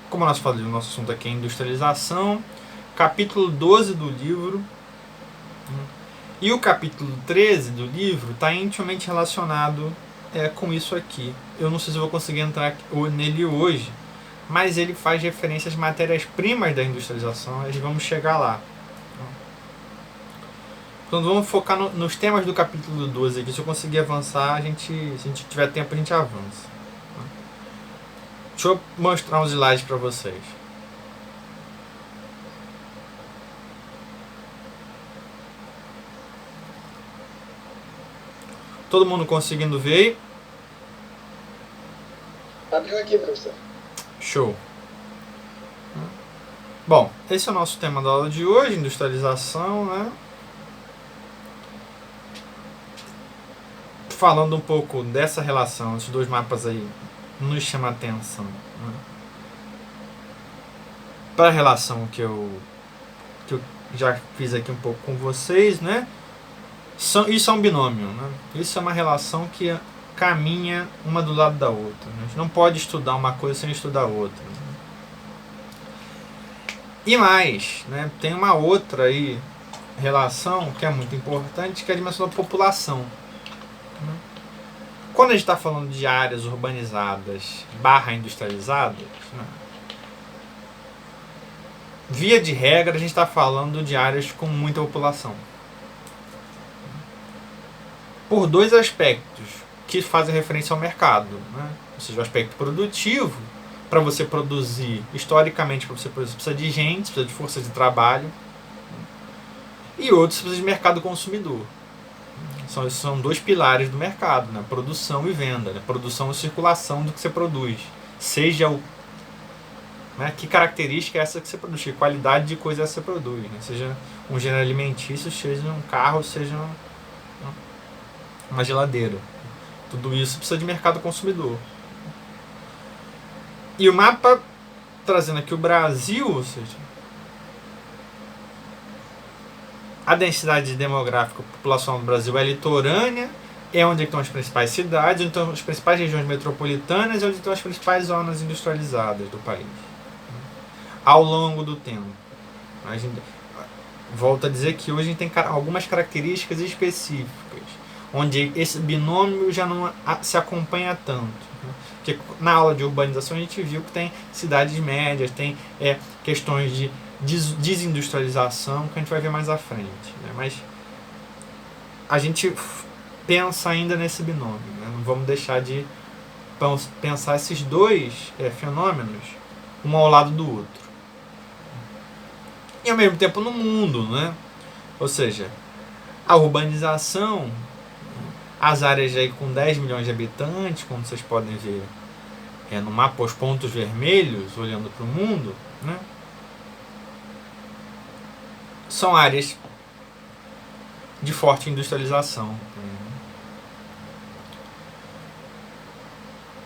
como nós falamos, o nosso assunto aqui é industrialização, capítulo 12 do livro, e o capítulo 13 do livro está intimamente relacionado com isso aqui. Eu não sei se eu vou conseguir entrar nele hoje, mas ele faz referência às matérias-primas da industrialização, e vamos chegar lá. Então vamos focar nos temas do capítulo 12 aqui. Se eu conseguir avançar, se a gente tiver tempo, a gente avança. Deixa eu mostrar uns slides para vocês. Todo mundo conseguindo ver? Abriu aqui, professor. Show. Bom, esse é o nosso tema da aula de hoje, industrialização, né? Falando um pouco dessa relação, esses dois mapas aí nos chamam a atenção. Né? Para a relação que eu já fiz aqui um pouco com vocês, né? Isso é um binômio, né? Isso é uma relação que caminha uma do lado da outra. Né? A gente não pode estudar uma coisa sem estudar outra. Né? E mais, né? Tem uma outra aí relação que é muito importante, que é a dimensão da população. Né? Quando a gente está falando de áreas urbanizadas / industrializadas, né? Via de regra, a gente está falando de áreas com muita população. Por dois aspectos que fazem referência ao mercado. Né? Ou seja, o aspecto produtivo, para você produzir, historicamente, para você produzir, precisa de gente, precisa de força de trabalho. E outro, você precisa de mercado consumidor. São dois pilares do mercado, né? Produção e venda. Né? Produção e circulação do que você produz. Seja o... Né? Que característica é essa que você produz? Que qualidade de coisa você produz? Né? Seja um gênero alimentício, seja um carro, seja uma geladeira. Tudo isso precisa de mercado consumidor. E o mapa trazendo aqui o Brasil, ou seja, a densidade demográfica populacional do Brasil é litorânea, é onde estão as principais cidades, onde estão as principais regiões metropolitanas e onde estão as principais zonas industrializadas do país. Ao longo do tempo. A gente volta a dizer que hoje a gente tem algumas características específicas, onde esse binômio já não se acompanha tanto. Porque na aula de urbanização a gente viu que tem cidades médias, tem questões de desindustrialização que a gente vai ver mais à frente. Né? Mas a gente pensa ainda nesse binômio. Né? Não vamos deixar de pensar esses dois fenômenos um ao lado do outro. E ao mesmo tempo no mundo. Né? Ou seja, a urbanização, as áreas aí com 10 milhões de habitantes, como vocês podem ver no mapa, os pontos vermelhos, olhando para o mundo, né? São áreas de forte industrialização.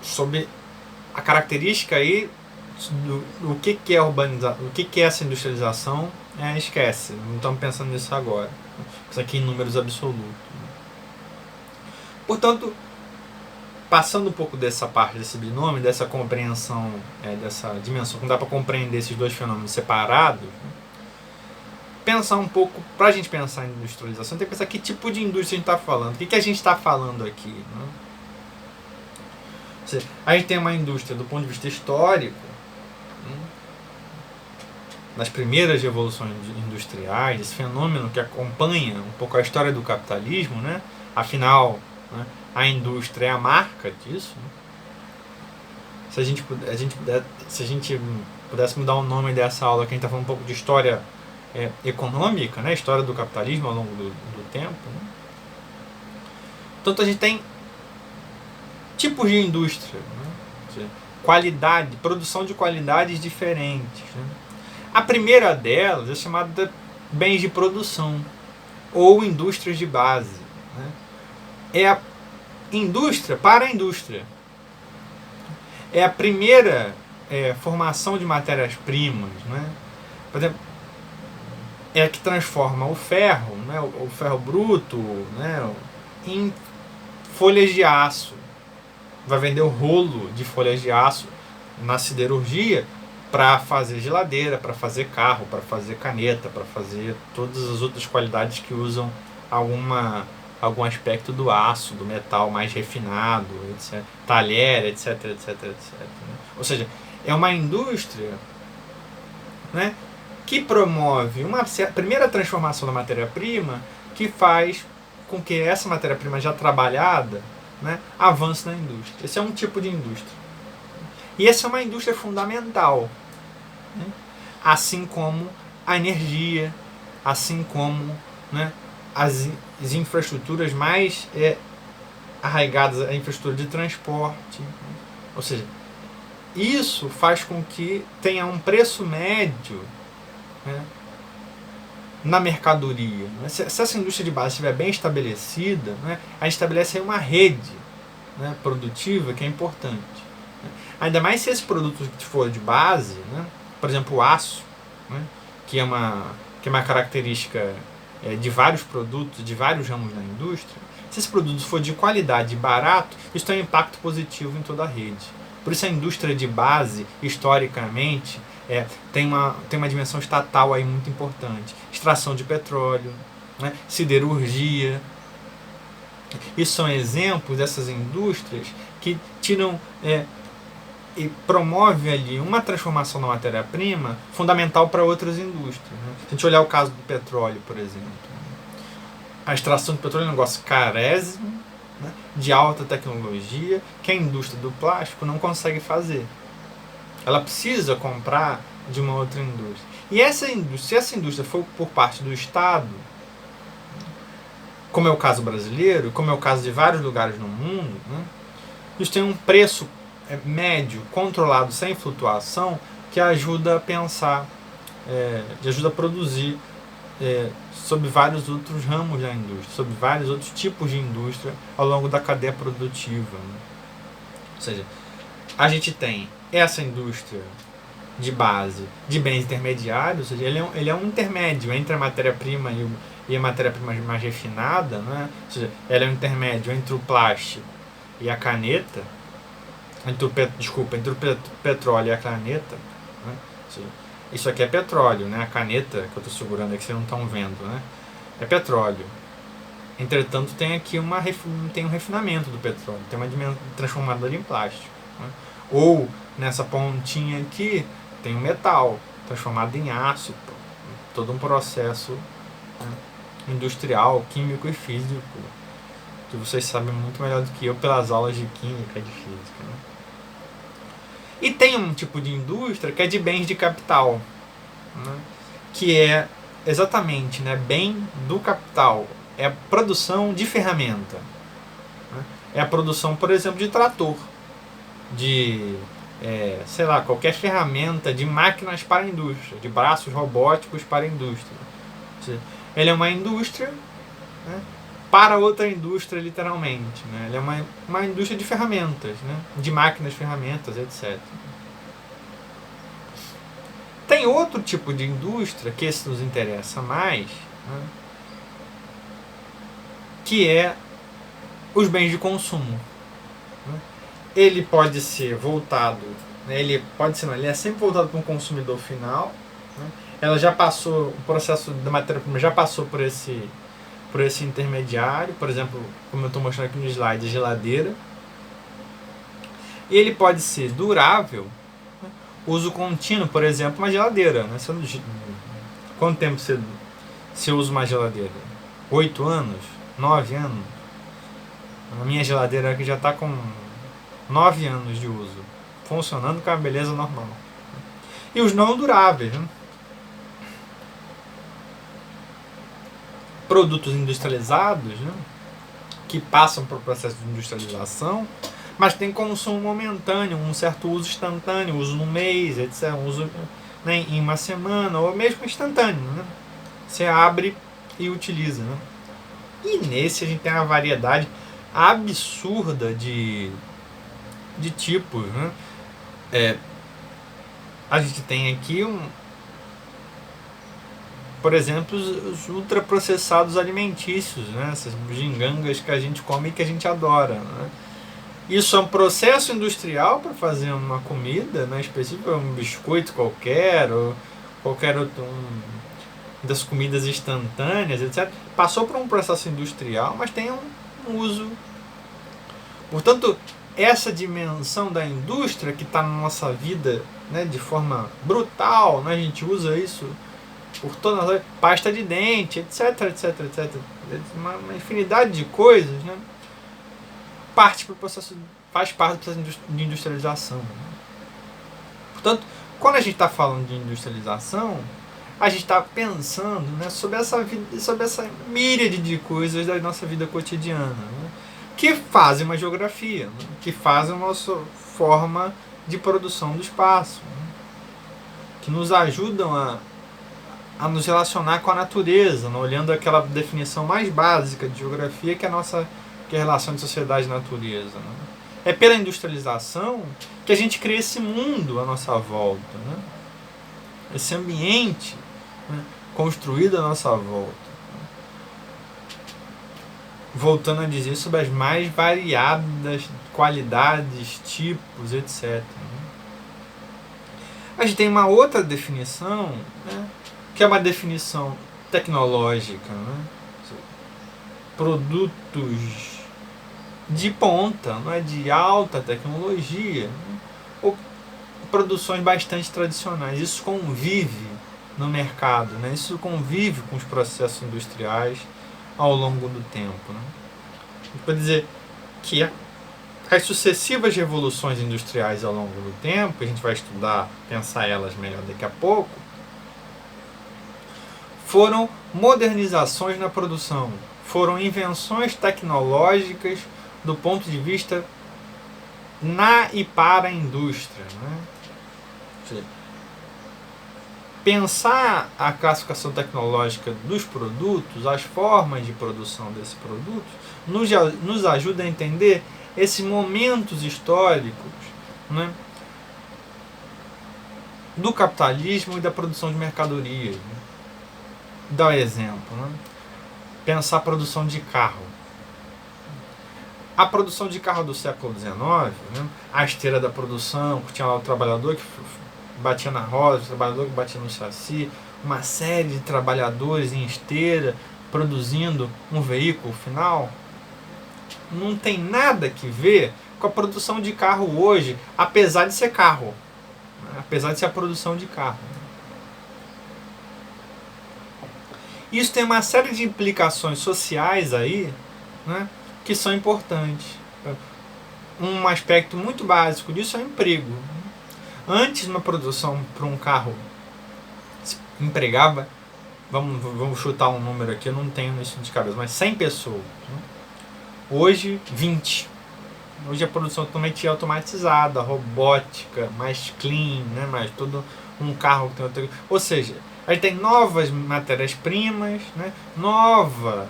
Sobre a característica aí do que é urbanização, o que é essa industrialização, esquece, não estamos pensando nisso agora. Isso aqui em números absolutos. Portanto, passando um pouco dessa parte desse binômio, dessa compreensão, dessa dimensão, não dá para compreender esses dois fenômenos separados, né? Pensar um pouco, para a gente pensar em industrialização, tem que pensar que tipo de indústria a gente está falando, o que a gente está falando aqui. Né? Ou seja, a gente tem uma indústria do ponto de vista histórico, né? Das primeiras revoluções industriais, esse fenômeno que acompanha um pouco a história do capitalismo, né? Afinal, né, a indústria é a marca disso. Né? Se a gente pudesse mudar o nome dessa aula, que a gente está falando um pouco de história econômica, né? História do capitalismo ao longo do tempo. Né? Portanto, a gente tem tipos de indústria, né? Qualidade, produção de qualidades diferentes. Né? A primeira delas é chamada de bens de produção ou indústrias de base. Né? É a indústria para a indústria. É a primeira formação de matérias-primas. Né? Por exemplo, é a que transforma o ferro, né, o ferro bruto, né, em folhas de aço. Vai vender o rolo de folhas de aço na siderurgia para fazer geladeira, para fazer carro, para fazer caneta, para fazer todas as outras qualidades que usam algum aspecto do aço, do metal mais refinado, etc. Talher, etc, etc, etc. Né? Ou seja, é uma indústria, né, que promove uma primeira transformação da matéria-prima que faz com que essa matéria-prima já trabalhada, né, avance na indústria. Esse é um tipo de indústria. E essa é uma indústria fundamental, né? Assim como a energia, assim como, né, as infraestruturas mais arraigadas, a infraestrutura de transporte. Né? Ou seja, isso faz com que tenha um preço médio, né, na mercadoria. Né? Se essa indústria de base estiver bem estabelecida, né, a gente estabelece aí uma rede, né, produtiva que é importante. Né? Ainda mais se esse produto for de base, né, por exemplo, o aço, né, que é uma característica de vários produtos, de vários ramos da indústria, se esse produto for de qualidade e barato, isso tem um impacto positivo em toda a rede. Por isso a indústria de base, historicamente, tem uma dimensão estatal aí muito importante. Extração de petróleo, né, siderurgia. Isso são exemplos dessas indústrias que tiram e promovem ali uma transformação da matéria-prima fundamental para outras indústrias. Né? Se a gente olhar o caso do petróleo, por exemplo, a extração de petróleo é um negócio carésimo, né, de alta tecnologia, que a indústria do plástico não consegue fazer. Ela precisa comprar de uma outra indústria. E se essa indústria for por parte do Estado, como é o caso brasileiro, como é o caso de vários lugares no mundo, né, isso tem um preço médio, controlado, sem flutuação, que ajuda a pensar, que ajuda a produzir sobre vários outros ramos da indústria, sobre vários outros tipos de indústria ao longo da cadeia produtiva. Né? Ou seja, a gente tem essa indústria de base de bens intermediários, ou seja, ele é um intermédio entre a matéria-prima e a matéria-prima mais refinada, né? Ou seja, ela é um intermédio entre o plástico e a caneta, entre o petróleo e a caneta, né? Ou seja, isso aqui é petróleo, né? A caneta que eu estou segurando aqui, vocês não estão vendo, né? É petróleo. Entretanto, tem aqui tem um refinamento do petróleo, tem uma transformadora em plástico. Né? Ou, nessa pontinha aqui, tem um metal transformado em aço. Todo um processo, né, industrial, químico e físico, que vocês sabem muito melhor do que eu pelas aulas de química e de física. Né? E tem um tipo de indústria que é de bens de capital, né, que é exatamente, né, bem do capital, é a produção de ferramenta, né, é a produção, por exemplo, de trator, de sei lá, qualquer ferramenta, de máquinas para a indústria, de braços robóticos para a indústria. Ou seja, ele é uma indústria, né, para outra indústria, literalmente. Né? Ele é uma indústria de ferramentas, né, de máquinas, ferramentas, etc. Tem outro tipo de indústria, que esse nos interessa mais, né, que é os bens de consumo. Né? Ele pode ser voltado, né, ele é sempre voltado para um consumidor final. Né? Ela já passou, o processo da matéria-prima já passou por esse intermediário, por exemplo, como eu estou mostrando aqui no slide, a geladeira. E ele pode ser durável, né? Uso contínuo, por exemplo, uma geladeira. Né? Quanto tempo você usa uma geladeira? 8 anos? 9 anos? A minha geladeira aqui já está com 9 anos de uso, funcionando com a beleza normal. E os não duráveis, né? Produtos industrializados, né, que passam por processo de industrialização, mas tem consumo momentâneo, um certo uso instantâneo, uso no mês, etc., uso, né, em uma semana, ou mesmo instantâneo. Né? Você abre e utiliza. Né? E nesse a gente tem uma variedade absurda de tipos. Né? A gente tem aqui por exemplo, os ultraprocessados alimentícios, né? Essas bugigangas que a gente come e que a gente adora. Né? Isso é um processo industrial para fazer uma comida, né, específica, um biscoito qualquer, ou qualquer outro, das comidas instantâneas, etc. Passou por um processo industrial, mas tem um uso. Portanto, essa dimensão da indústria que está na nossa vida, né, de forma brutal, né, a gente usa isso por toda a pasta de dente, etc, etc, etc. Uma infinidade de coisas, né, faz parte do processo de industrialização. Portanto, quando a gente está falando de industrialização, a gente está pensando, né, sobre essa míriade de coisas da nossa vida cotidiana, né, que fazem uma geografia, né, que fazem a nossa forma de produção do espaço, né, que nos ajudam a nos relacionar com a natureza, né, olhando aquela definição mais básica de geografia, que é a relação de sociedade e natureza. Né. É pela industrialização que a gente cria esse mundo à nossa volta, né, esse ambiente, né, construído à nossa volta. Voltando a dizer sobre as mais variadas qualidades, tipos, etc. A gente tem uma outra definição, né, que é uma definição tecnológica, né, produtos de ponta, não é, de alta tecnologia, né, ou produções bastante tradicionais. Isso convive no mercado, né, isso convive com os processos industriais ao longo do tempo. Né. Pode dizer que as sucessivas revoluções industriais ao longo do tempo, a gente vai estudar, pensar elas melhor daqui a pouco, foram modernizações na produção, foram invenções tecnológicas do ponto de vista na e para a indústria. Né? Pensar a classificação tecnológica dos produtos, as formas de produção desses produtos, nos ajuda a entender esses momentos históricos, né, do capitalismo e da produção de mercadorias. Né? Dá um exemplo. Né? Pensar a produção de carro. A produção de carro do século XIX, né, a esteira da produção, que tinha lá o trabalhador que batia na roda, o trabalhador que batia no chassi, uma série de trabalhadores em esteira produzindo um veículo final, não tem nada que ver com a produção de carro hoje, apesar de ser carro, né, apesar de ser a produção de carro. Isso tem uma série de implicações sociais aí, né, que são importantes. Um aspecto muito básico disso é o emprego. Antes, uma produção para um carro se empregava, vamos chutar um número aqui, eu não tenho isso de cabeça, mas 100 pessoas. Né? Hoje, 20. Hoje a produção totalmente automatizada, robótica, mais clean, né? Mais todo um carro que tem outro. Ou seja, a gente tem novas matérias-primas, né? Nova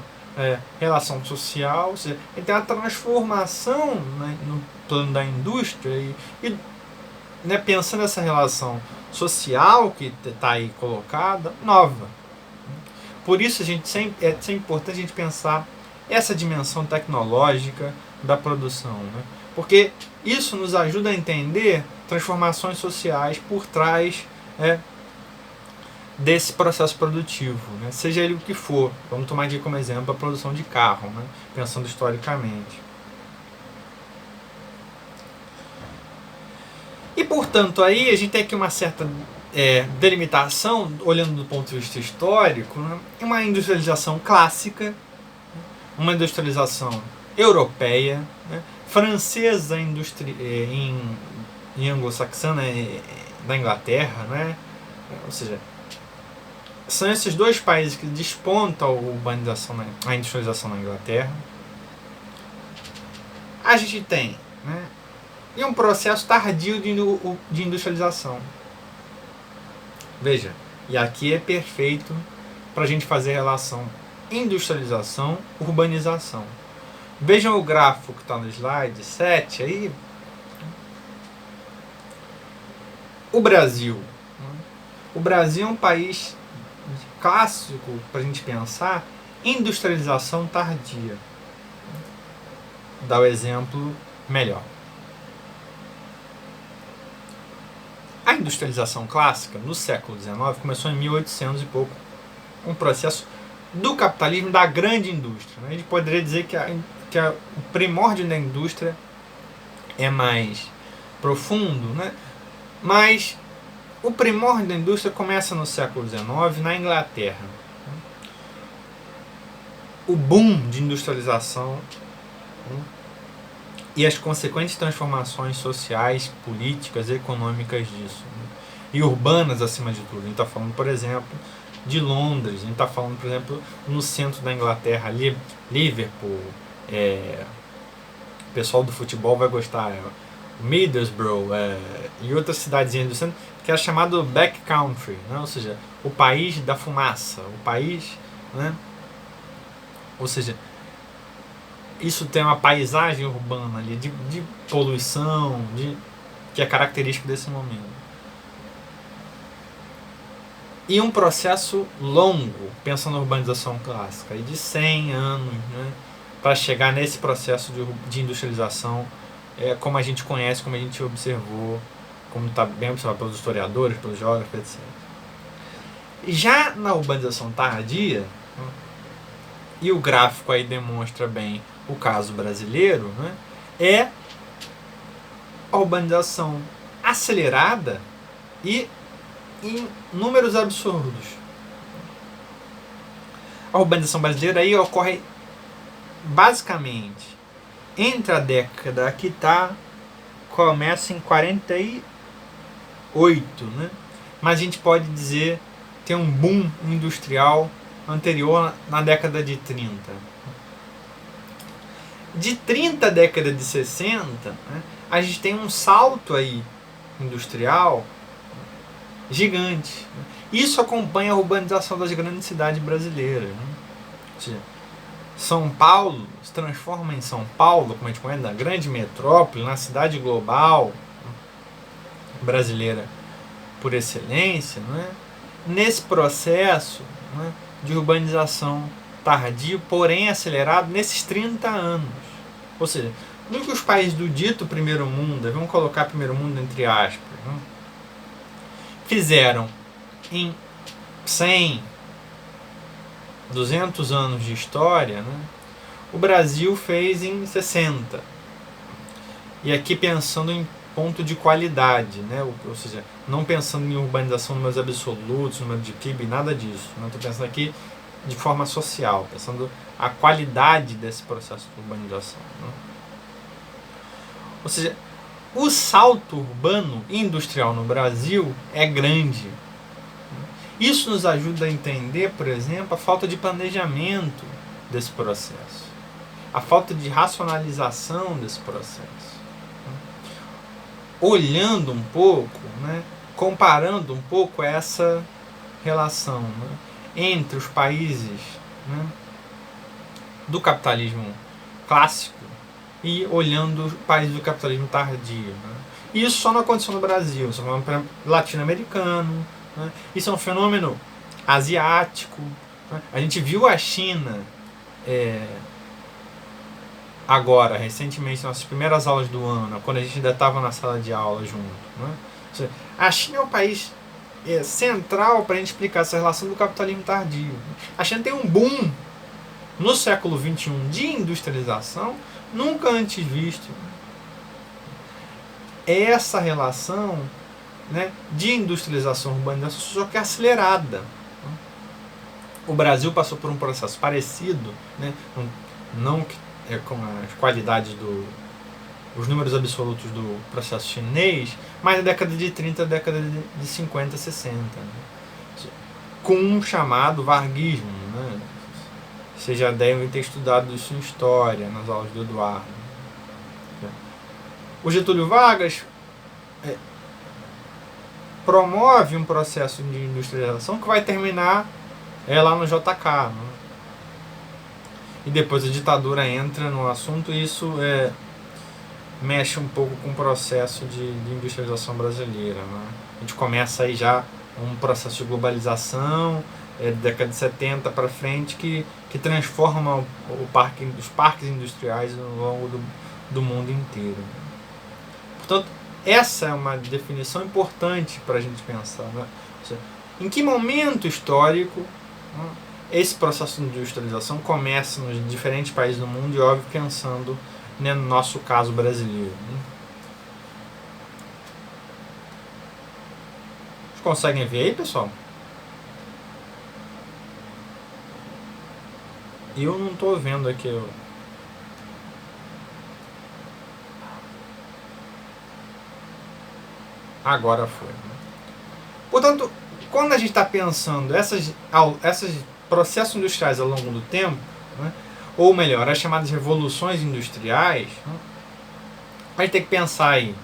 relação social, ou seja, a gente tem uma transformação, né, no plano da indústria e né, pensando nessa relação social que está aí colocada, nova. Por isso é sempre importante a gente pensar essa dimensão tecnológica da produção, né? Porque isso nos ajuda a entender transformações sociais por trás desse processo produtivo, né? Seja ele o que for. Vamos tomar aqui como exemplo a produção de carro, né? Pensando historicamente. E, portanto, aí a gente tem aqui uma certa delimitação, olhando do ponto de vista histórico, né? Uma industrialização clássica, uma industrialização europeia, né? Francesa em anglo-saxã, né? Da Inglaterra, né? Ou seja, são esses dois países que despontam a urbanização, a industrialização na Inglaterra. A gente tem, né, e um processo tardio de industrialização. Veja, e aqui é perfeito para a gente fazer a relação industrialização, urbanização. Vejam o gráfico que está no slide 7 aí. O Brasil. O Brasil é um país clássico para a gente pensar industrialização tardia. Dá o exemplo melhor. A industrialização clássica, no século XIX, começou em 1800 e pouco, um processo do capitalismo da grande indústria. A gente poderia dizer que o primórdio da indústria é mais profundo, né? Mas o primórdio da indústria começa no século XIX, na Inglaterra. O boom de industrialização e as consequentes transformações sociais, políticas, econômicas disso. E urbanas, acima de tudo. A gente está falando, por exemplo, de Londres. A gente está falando, por exemplo, no centro da Inglaterra, Liverpool. O pessoal do futebol vai gostar. Middlesbrough e outras cidadezinhas do centro, que é chamado backcountry, né? Ou seja, o país da fumaça, o país, né? Ou seja, isso tem uma paisagem urbana ali de poluição, que é característico desse momento. E um processo longo, pensando na urbanização clássica, de 100 anos, né, para chegar nesse processo de industrialização, como a gente conhece, como a gente observou, como está bem observado pelos historiadores, pelos geógrafos, etc. E já na urbanização tardia, e o gráfico aí demonstra bem o caso brasileiro, né, é a urbanização acelerada e em números absurdos. A urbanização brasileira aí ocorre basicamente entre a década que começa em 48, né? Mas a gente pode dizer tem um boom industrial anterior na década de 30. De 30 à década de 60, né, a gente tem um salto aí industrial gigante. Isso acompanha a urbanização das grandes cidades brasileiras. Né? Ou seja, São Paulo se transforma em São Paulo, como a gente conhece, na grande metrópole, na cidade global brasileira por excelência, né? Nesse processo, né, de urbanização tardio, porém acelerado, nesses 30 anos. Ou seja, no que os países do dito primeiro mundo, vamos colocar primeiro mundo entre aspas, né, fizeram em 100, 200 anos de história, né, o Brasil fez em 60. E aqui pensando em ponto de qualidade, né, ou seja, não pensando em urbanização números absolutos, número de PIB, nada disso. Não estou pensando aqui de forma social, pensando a qualidade desse processo de urbanização. Né? Ou seja, o salto urbano e industrial no Brasil é grande. Isso nos ajuda a entender, por exemplo, a falta de planejamento desse processo, a falta de racionalização desse processo. Olhando um pouco, né, comparando um pouco essa relação, né, entre os países, né, do capitalismo clássico e olhando os países do capitalismo tardio. Né. Isso só não aconteceu no Brasil, isso é um fenômeno latino-americano, né, isso é um fenômeno asiático. Né. A gente viu a China agora, recentemente, nas primeiras aulas do ano, quando a gente ainda estava na sala de aula junto. Né? A China é um país central para a gente explicar essa relação do capitalismo tardio. A China tem um boom no século XXI de industrialização nunca antes visto. Essa relação, né, de industrialização e urbanização, só que acelerada. O Brasil passou por um processo parecido, né, não com as qualidades os números absolutos do processo chinês, mas na década de 30, década de 50, 60. Né? Com um chamado varguismo. Né? Vocês já devem ter estudado isso em história, nas aulas do Eduardo. O Getúlio Vargas promove um processo de industrialização que vai terminar lá no JK. Né? E depois a ditadura entra no assunto e isso mexe um pouco com o processo de industrialização brasileira. Né? A gente começa aí já um processo de globalização, década de 70 para frente, que transforma os parques industriais ao longo do mundo inteiro. Portanto, essa é uma definição importante para a gente pensar, né? Ou seja, em que momento histórico, né, esse processo de industrialização começa nos diferentes países do mundo e, óbvio, pensando, né, no nosso caso brasileiro. Né? Vocês conseguem ver aí, pessoal? Eu não estou vendo aqui. Agora foi. Né? Portanto, quando a gente está pensando esses processos industriais ao longo do tempo, né, ou melhor, as chamadas revoluções industriais, né, a gente tem que pensar aí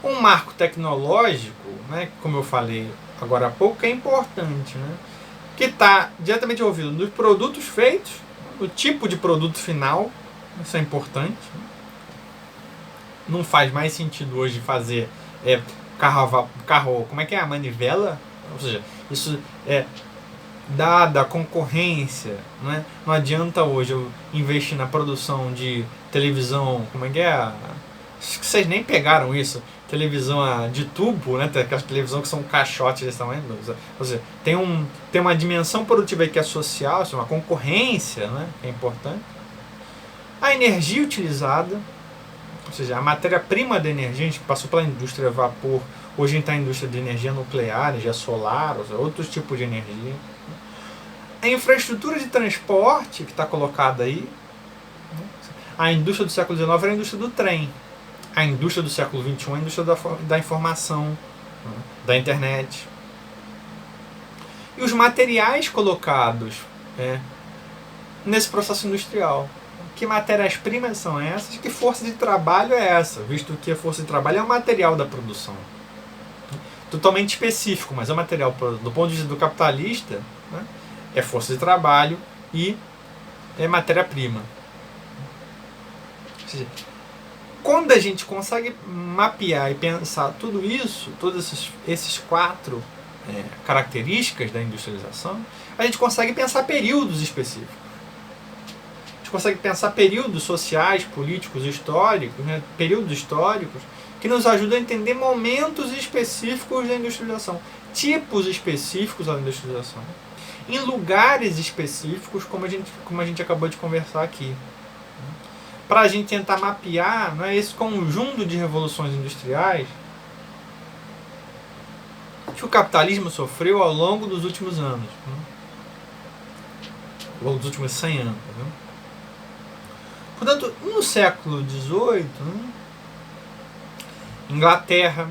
um marco tecnológico, né, como eu falei agora há pouco, que é importante, né, que está diretamente envolvido nos produtos feitos, no tipo de produto final, isso é importante. Né. Não faz mais sentido hoje fazer carro, como é que é? A manivela? Ou seja, isso é dada a concorrência, né? Não adianta hoje eu investir na produção de televisão, como é que é? Acho que vocês nem pegaram isso. Televisão de tubo, né? Tem aquelas televisão que são caixotes desse tamanho. Ou seja, tem uma dimensão produtiva aí que é social, uma concorrência, né? Que é importante. A energia utilizada, ou seja, a matéria-prima da energia, a gente passou pela indústria a vapor, hoje a gente está na indústria de energia nuclear, energia solar, ou seja, outros tipos de energia. A infraestrutura de transporte que está colocada aí, a indústria do século XIX era a indústria do trem, a indústria do século XXI é a indústria da informação, da internet. E os materiais colocados nesse processo industrial. Que matérias-primas são essas? Que força de trabalho é essa? Visto que a força de trabalho é o material da produção. Totalmente específico, mas é o material, do ponto de vista do capitalista, né, é força de trabalho e é matéria-prima. Ou seja, quando a gente consegue mapear e pensar tudo isso, todas esses quatro características da industrialização, a gente consegue pensar períodos específicos. Consegue pensar períodos sociais, políticos, históricos, né, períodos históricos, que nos ajudam a entender momentos específicos da industrialização, tipos específicos da industrialização, em lugares específicos, como a gente acabou de conversar aqui. Para a gente tentar mapear, né, esse conjunto de revoluções industriais que o capitalismo sofreu ao longo dos últimos anos, né, ao longo dos últimos 100 anos. Né. Portanto, no século XVIII, né, Inglaterra,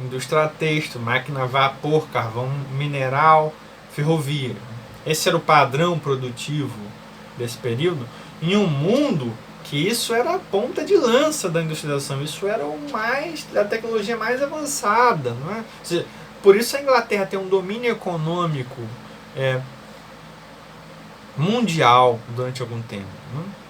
indústria têxtil, máquina a vapor, carvão mineral, ferrovia. Esse era o padrão produtivo desse período, em um mundo que isso era a ponta de lança da industrialização, isso era a tecnologia mais avançada. Não é? Ou seja, por isso a Inglaterra tem um domínio econômico mundial durante algum tempo. Não é?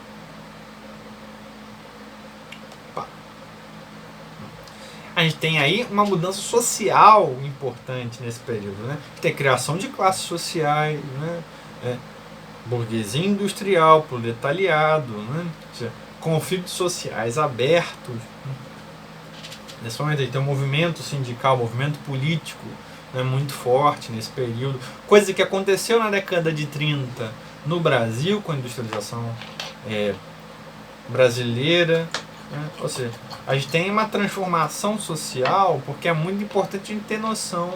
A gente tem aí uma mudança social importante nesse período, né? Tem criação de classes sociais, né? Burguesia industrial, proletariado, né? Ou seja, conflitos sociais abertos. Né? Nesse momento aí tem um movimento sindical, um movimento político, né, muito forte nesse período. Coisa que aconteceu na década de 30 no Brasil, com a industrialização brasileira. Ou seja, a gente tem uma transformação social, porque é muito importante a gente ter noção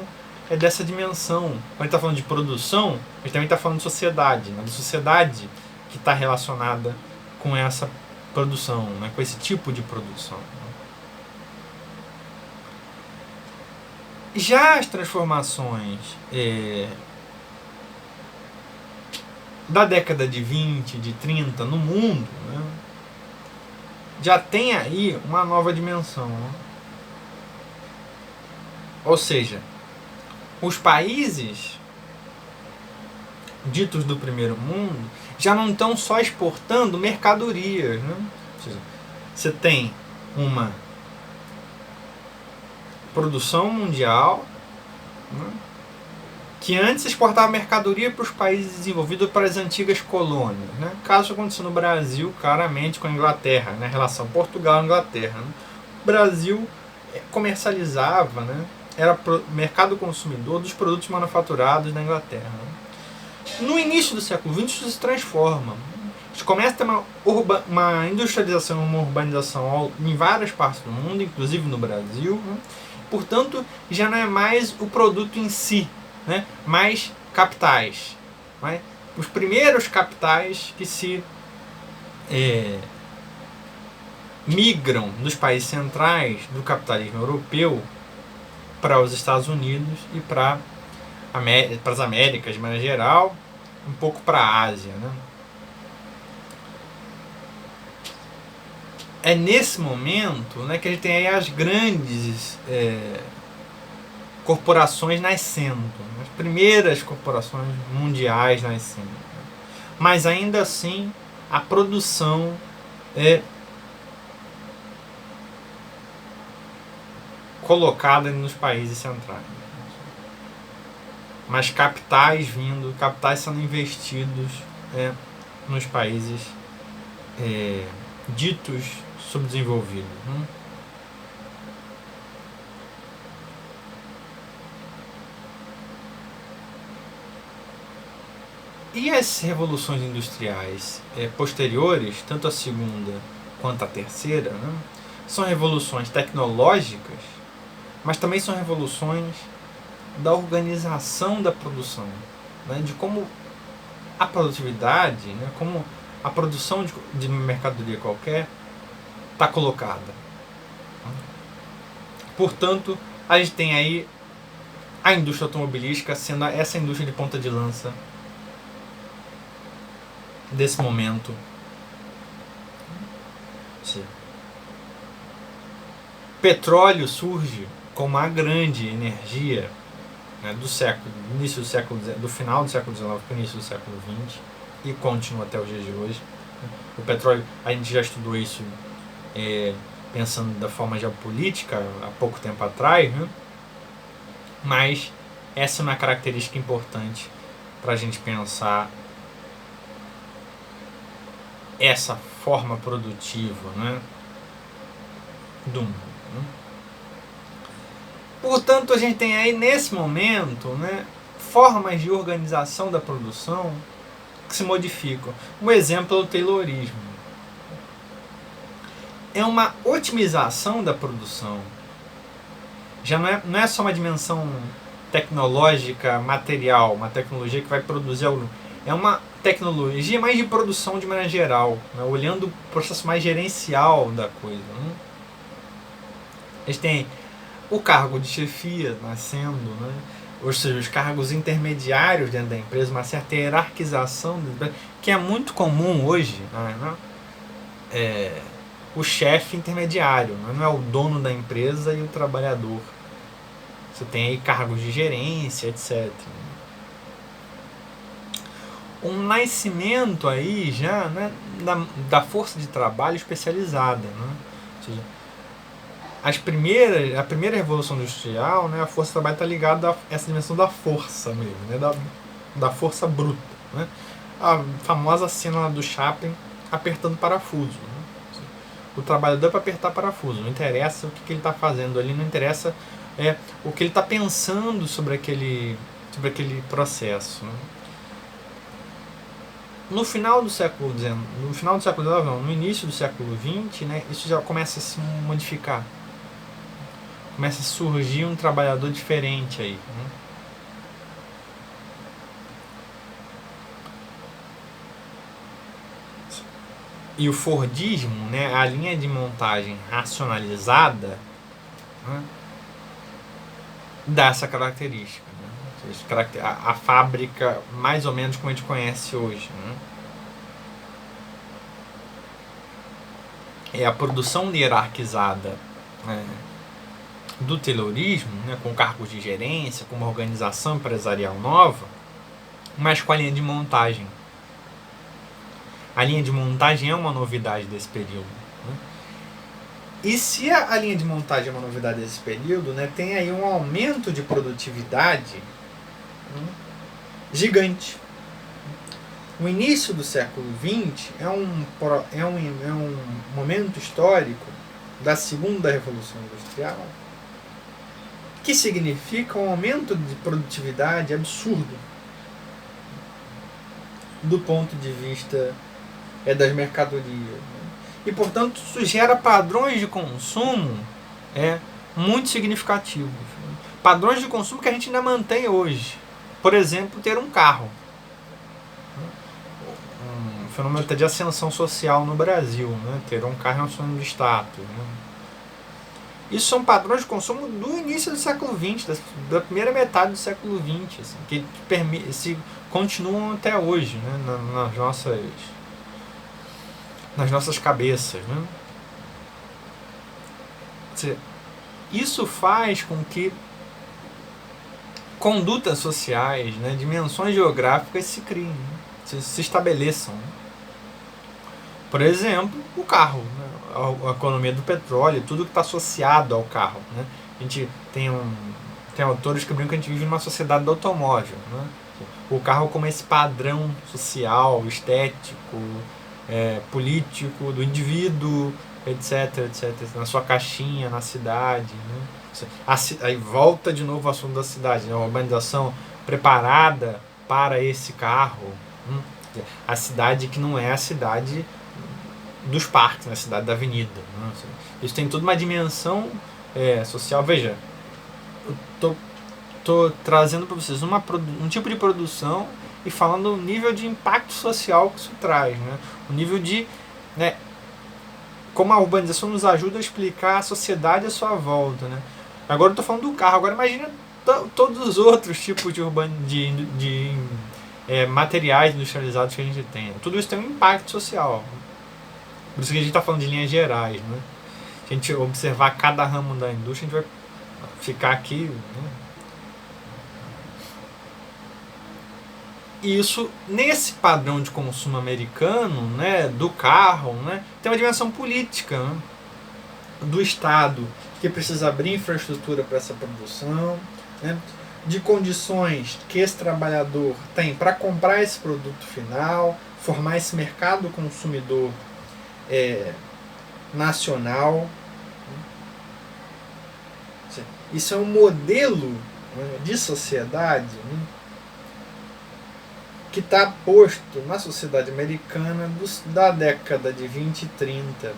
dessa dimensão. Quando a gente está falando de produção, a gente também está falando de sociedade, né? De sociedade que está relacionada com essa produção, né? Com esse tipo de produção. Né? Já as transformações da década de 20, de 30 no mundo, né? Já tem aí uma nova dimensão. Né? Ou seja, os países ditos do primeiro mundo já não estão só exportando mercadorias. Né? Ou seja, você tem uma produção mundial, né? que antes exportava mercadoria para os países desenvolvidos, para as antigas colônias, né? Caso aconteceu no Brasil, claramente com a Inglaterra, né? Relação Portugal-Inglaterra. Né? O Brasil comercializava, né? Era mercado consumidor dos produtos manufaturados na Inglaterra. Né? No início do século XX, isso se transforma. A gente começa a ter uma industrialização, uma urbanização em várias partes do mundo, inclusive no Brasil. Né? Portanto, já não é mais o produto em si, né? Mas capitais. Né? Os primeiros capitais que se migram dos países centrais do capitalismo europeu para os Estados Unidos e para as Américas de maneira geral, um pouco para a Ásia. Né? É nesse momento, né, que a gente tem aí as grandes corporações nascendo, as primeiras corporações mundiais nascendo. Mas ainda assim a produção é colocada nos países centrais. Mas capitais sendo investidos nos países ditos subdesenvolvidos. E as revoluções industriais posteriores, tanto a segunda quanto a terceira, né, são revoluções tecnológicas, mas também são revoluções da organização da produção, né, de como a produtividade, né, como a produção de mercadoria qualquer está colocada. Portanto, a gente tem aí a indústria automobilística sendo essa indústria de ponta de lança desse momento. Sim. Petróleo surge como a grande energia, né, do final do século XIX para o início do século XX e continua até os dias de hoje. O petróleo, a gente já estudou isso pensando da forma geopolítica há pouco tempo atrás, né? Mas essa é uma característica importante para a gente pensar essa forma produtiva, né, do mundo. Né? Portanto, a gente tem aí nesse momento, né, formas de organização da produção que se modificam. Um exemplo é o Taylorismo. É uma otimização da produção. Já não é só uma dimensão tecnológica, material, uma tecnologia que vai produzir algo. É uma tecnologia mais de produção de maneira geral, né? Olhando o processo mais gerencial da coisa. Né? A gente tem o cargo de chefia nascendo, né? Ou seja, os cargos intermediários dentro da empresa, uma certa hierarquização, que é muito comum hoje. Né? O chefe intermediário, né? Não é o dono da empresa e o trabalhador. Você tem aí cargos de gerência, etc. Um nascimento aí já, né, da força de trabalho especializada. Né? Ou seja, a primeira revolução industrial, né, a força de trabalho está ligada a essa dimensão da força mesmo, né, da força bruta. Né? A famosa cena do Chaplin apertando parafuso. Né? O trabalhador é para apertar parafuso, não interessa o que ele está fazendo ali, não interessa o que ele está pensando sobre aquele processo. Né? No final do século XIX, no início do século XX, né, isso já começa a se modificar. Começa a surgir um trabalhador diferente aí. Né? E o Fordismo, né, a linha de montagem racionalizada, né, dá essa característica. Né? A fábrica mais ou menos como a gente conhece hoje. Né? É a produção hierarquizada do Taylorismo, né, com cargos de gerência, com uma organização empresarial nova, mas com a linha de montagem. A linha de montagem é uma novidade desse período. Né? E se a linha de montagem é uma novidade desse período, né, tem aí um aumento de produtividade gigante. O início do século XX é um momento histórico da segunda Revolução Industrial que significa um aumento de produtividade absurdo do ponto de vista das mercadorias. E, portanto, isso gera padrões de consumo muito significativos. Padrões de consumo que a gente ainda mantém hoje. Por exemplo, ter um carro. Um fenômeno até de ascensão social no Brasil. Né? Ter um carro é um sonho de status. Né? Isso são padrões de consumo do início do século XX, da primeira metade do século XX, assim, que continuam até hoje, né? nas nossas cabeças. Né? Isso faz com que condutas sociais, né, dimensões geográficas se criem, né, se estabeleçam. Né? Por exemplo, o carro, né, a economia do petróleo, tudo que está associado ao carro. Né? A gente tem autores que brincam que a gente vive numa sociedade do automóvel. Né? O carro como esse padrão social, estético, político, do indivíduo, etc, etc, na sua caixinha, na cidade. Né? Aí volta de novo o assunto da cidade, né? A urbanização preparada para esse carro. A cidade que não é a cidade dos parques, né? A cidade da avenida. Né? Isso tem toda uma dimensão social. Veja, eu tô trazendo para vocês um tipo de produção e falando o nível de impacto social que isso traz. Né? O nível de... Né, como a urbanização nos ajuda a explicar a sociedade à sua volta. Né? Agora eu estou falando do carro. Agora imagina todos os outros tipos de materiais industrializados que a gente tem. Tudo isso tem um impacto social. Por isso que a gente está falando de linhas gerais. Né? Se a gente observar cada ramo da indústria, a gente vai ficar aqui... Né? E isso, nesse padrão de consumo americano, né, do carro, né, tem uma dimensão política, né, do Estado, que precisa abrir infraestrutura para essa produção, né, de condições que esse trabalhador tem para comprar esse produto final, formar esse mercado consumidor nacional. Isso é um modelo, né, de sociedade, né, que está posto na sociedade americana da década de 20 e 30.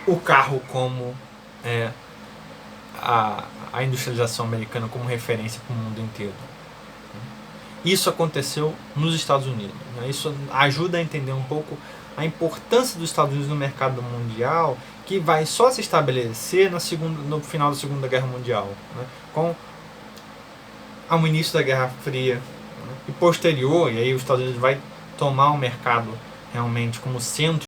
O carro como a industrialização americana como referência para o mundo inteiro. Isso aconteceu nos Estados Unidos. Né? Isso ajuda a entender um pouco a importância dos Estados Unidos no mercado mundial, que vai só se estabelecer no final da Segunda Guerra Mundial, né? Com o início da Guerra Fria, né? E posterior, e aí os Estados Unidos vai tomar o mercado realmente como centro